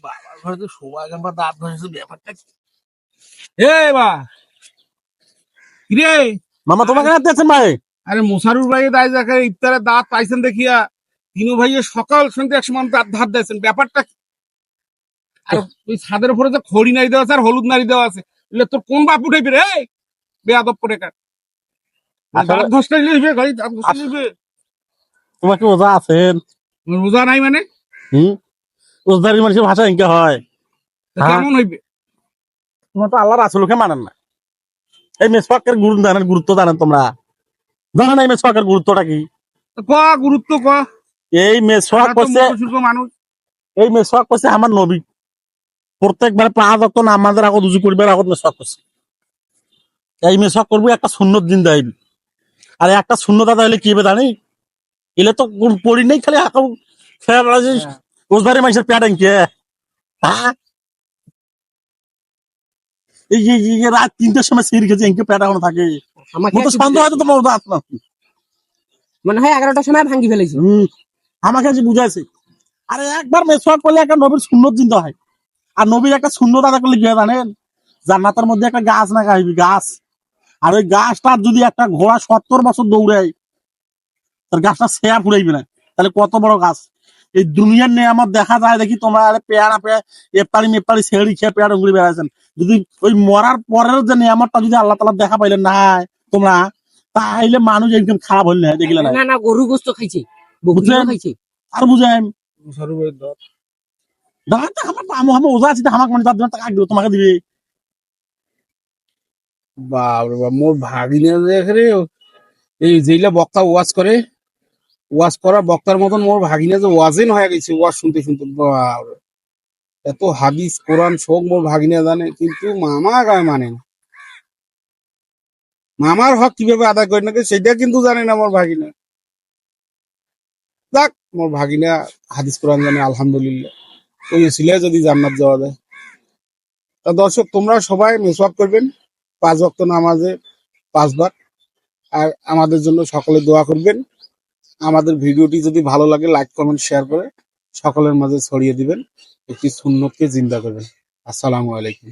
বাবার ঘরে তো শোয়া গেল দাঁত ঘষে ব্যাপারটা কি? এ বা কিরে মামা তোমাকে হাতে আছেন ভাই? আরে মোশারুর ভাই দায় যাকে ইফতারে দাঁত পাইছেন দেখিয়া তিনু ভাইয়ের সকাল সন্ধ্যে এক সমান দাঁত ধার দিয়েছেন ব্যাপারটা কি? আর ওই ছাদের উপরে যে খড়ি নাড়ি দেওয়া আছে আর হলুদ নাড়ি দেওয়া আছে এগুলো তোর কোন বাপ উঠাইবে রে? বেয়াদব করে কাট দাঁত ঘষটা নিবে গাড়ি দাঁত ঘষটা নিবে। তোমার কি ওজা আছেন? রোজা নাই মানে ওজদারি মানুষের ভাষা ইনকে হয়। কেমন হইবে? তোমার তো আল্লাহর রাসূলকে মানেন না। এই মেসওয়াকের গুরুত্ব জানেন তোমরা? জানো না এই মেসওয়াকের গুরুত্বটা কি? ক গুরুত্ব ক। এই মেসওয়াক করছে, মানুষ এই মেসওয়াক করছে আমার নবী। প্রত্যেকবার 5 ওয়াক্ত নামাজের আগত উযু করবার আগত মেসওয়াক করছে। এই মেসওয়াক করবো একটা সুন্নত দিন দেয়। আর একটা শূন্যতা তাহলে কি হবে জানি? এলে তো পড়ি নাই খালি হাঁকাও ওজদারি মানুষের প্যাটার্ন কে? হ্যাঁ এই যে রাত 3টার সময় সিঁড়ি খেয়েছে এনকে প্যাটা এখনো থাকে। আমার তো সন্দেহ হয়তো তোমার ওজা আসলাম মনে হয় 11টার সময় ভাঙ্গি ফেলেছি। আমাকে যে বুঝাইছে আরে একবার মেসওয়াক করলে একটা নবীর সুন্নত চিন্তা হয়। আর নবীর একটা শূন্যতা আদা করলে কি হয় জানেন? জান্নাতের মধ্যে একটা গাছ না গাইবি গাছ। আর ওই গাছটার যদি একটা ঘোড়া 70 বছর দৌড়ায় তার গাছটা ছেয়া ফুরাইবে না। তাহলে কত বড় গাছ? এই দুনিয়ার নিয়ামত দেখা যায় দেখি তোমরা আরে পেয়ারা এপারি ছেড়ি খেয়ে পেয়ারা ঘুরে বেড়াচ্ছেন। যদি ওই মরার পরের যে নিয়ামতটা যদি আল্লাহ তাআলা দেখা পাইলেন না তোমরা, তাহলে মানুষ একদম খারাপ হইল না দেখিলে না। না গরু গোস্ত খাইছে, বুঝলেন? খাইছে। আর বুঝেন আমার ওজা আছে আমাকে মানে তার জন্য টাকা দিব তোমাকে দিবে। বাপরে বাপ মোর ভাগিনে দেখে এই যেইলা বক্তা ওয়াজ করে ওয়াজ করা বক্তার মতন মোর ভাগিনে যে ওয়াজেন হয়ে গেছে ওয়াজ শুনতে শুনতে বাপরে। এত হাদিস কোরআন শোক মোর ভাগিনে জানে কিন্তু মামা গায়ে মানে না। মামার হক কিভাবে আদায় করে নাকি সেটা কিন্তু জানে না মোর ভাগিনা। যাক মোর ভাগিনা হাদিস কোরআন জানে আলহামদুলিল্লাহ। ওই ছিলে যদি জান্নাত যাওয়া যায়। তা দর্শক তোমরা সবাই মিসওয়াক করবেন 5 ওয়াক্ত নামাজে 5 বার। আর আমাদের জন্য সকলে দোয়া করবেন। আমাদের ভিডিওটি যদি ভালো লাগে লাইক কমেন্ট শেয়ার করে সকলের মাঝে ছড়িয়ে দিবেন। একটি সুন্নতকে জিন্দা করবেন। আসসালামু আলাইকুম।